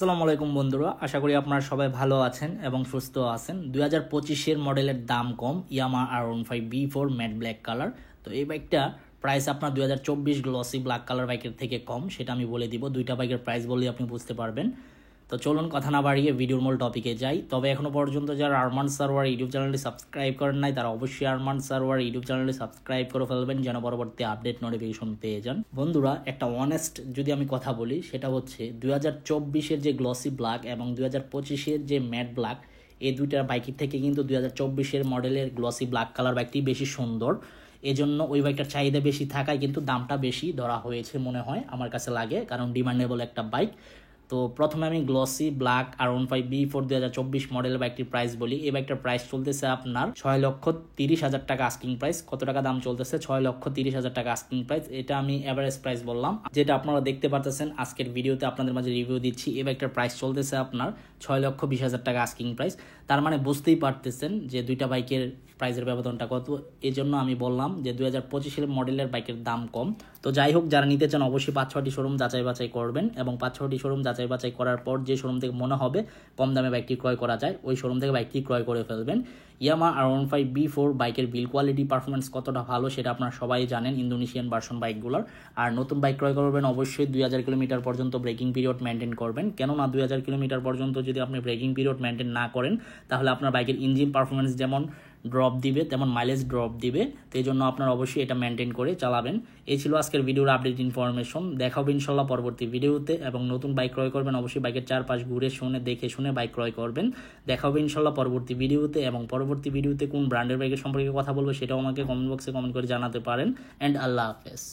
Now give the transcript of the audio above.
আসসালামু আলাইকুম বন্ধুরা, আশা করি আপনারা সবাই ভালো আছেন এবং সুস্থ আছেন। 2025-এর মডেলের দাম কম, Yamaha R15 B4 matte black colour. তো এই বাইকটা প্রাইস আপনার 2024 গ্লসি ব্ল্যাক কালার বাইকের থেকে কম, সেটা আমি বলে দিব। দুইটা বাইকের প্রাইস বললেই আপনি বুঝতে পারবেন। তো চলুন কথা না বাড়িয়ে ভিডিওর মূল টপিকে যাই। তবে এখনও পর্যন্ত যারা আরমান সার্ভার ইউটিউব চ্যানেলটি সাবস্ক্রাইব করেন নাই তারা অবশ্যই আরমান সার্ভার ইউটিউব চ্যানেলটি সাবস্ক্রাইব করে ফেলবেন, যেন পরবর্তী আপডেট নোটিফিকেশন পেয়ে যান। বন্ধুরা, একটা অনেস্ট যদি আমি কথা বলি, সেটা হচ্ছে 2024-এর যে গ্লসি ব্ল্যাক এবং 2025-এর যে ম্যাট ব্ল্যাক, এই দুইটা বাইকের থেকে কিন্তু 2024-এর মডেলের গ্লসি ব্ল্যাক কালার বাইকটি বেশি সুন্দর। এজন্য ওই বাইকটার চাহিদা বেশি থাকায় কিন্তু দামটা বেশি ধরা হয়েছে মনে হয়, আমার কাছে লাগে, কারণ ডিমান্ডেবল একটা বাইক। তো প্রথমে আমি গ্লসি ব্ল্যাক R15 B4 2024 মডেলের বাইকটির প্রাইস বলি। এই বাইকটার প্রাইস চলতেছে আপনার 6,30,000 টাকা আস্কিং প্রাইস। কত টাকা দাম চলতেছে? 6,30,000 টাকা আস্কিং প্রাইস। এটা আমি এভারেজ প্রাইস বললাম, যেটা আপনারা দেখতে পারতেছেন আজকের ভিডিওতে আপনাদের মাঝে রিভিউ দিচ্ছি। এই বাইকটার প্রাইস চলতেছে আপনার 6,20,000 টাকা আস্কিং প্রাইস। তার মানে বুঝতেই পারতেছেন যে দুইটা বাইকের প্রাইসের ব্যবধানটা কত। এই জন্য আমি বললাম যে 2025-এর মডেলের বাইকের দাম কম। তো যাই হোক, যারা নিতে চান অবশ্যই 5-6টি শোরুম যাচাই বাছাই করবেন, এবং 5-6টি শোরুম যাচাই বাছাই করার পর যে শোরুম থেকে মনে হবে কম দামে বাইকটি ক্রয় করা যায়, ওই শোরুম থেকে বাইকটি ক্রয় করে ফেলবেন। ইয়ামাহা R15 B4 বাইকের বিল কোয়ালিটি পারফরমেন্স কতটা ভালো সেটা আপনারা সবাই জানেন ইন্দোনেশিয়ান ভার্সন বাইকগুলোর। আর নতুন বাইক ক্রয় করবেন অবশ্যই 2000 কিলোমিটার পর্যন্ত ব্রেকিং পিরিয়ড মেনটেন করবেন। কেননা 2000 কিলোমিটার পর্যন্ত যদি আপনি ব্রেকিং পিরিয়ড মেনটেন না করেন, তাহলে আপনার বাইকের ইঞ্জিন পারফরমেন্স যেমন ড্রপ দিবে তেমন মাইলেজ ড্রপ দিবে। তো এই জন্য আপনারা অবশ্যই এটা মেনটেন করে চালাবেন। এই ছিল আজকের ভিডিওর আপডেট ইনফরমেশন। দেখা হবে ইনশাল্লাহ পরবর্তী ভিডিওতে। এবং নতুন বাইক ক্রয় করবেন অবশ্যই বাইকের চারপাশ ঘুরে শুনে দেখে শুনে বাইক ক্রয় করবেন। দেখা হবে ইনশাল্লাহ পরবর্তী ভিডিওতে। এবং পরবর্তী ভিডিওতে কোন ব্র্যান্ডের বাইকের সম্পর্কে কথা বলবো সেটাও আমাকে কমেন্ট বক্সে কমেন্ট করে জানাতে পারেন। অ্যান্ড আল্লাহ হাফেজ।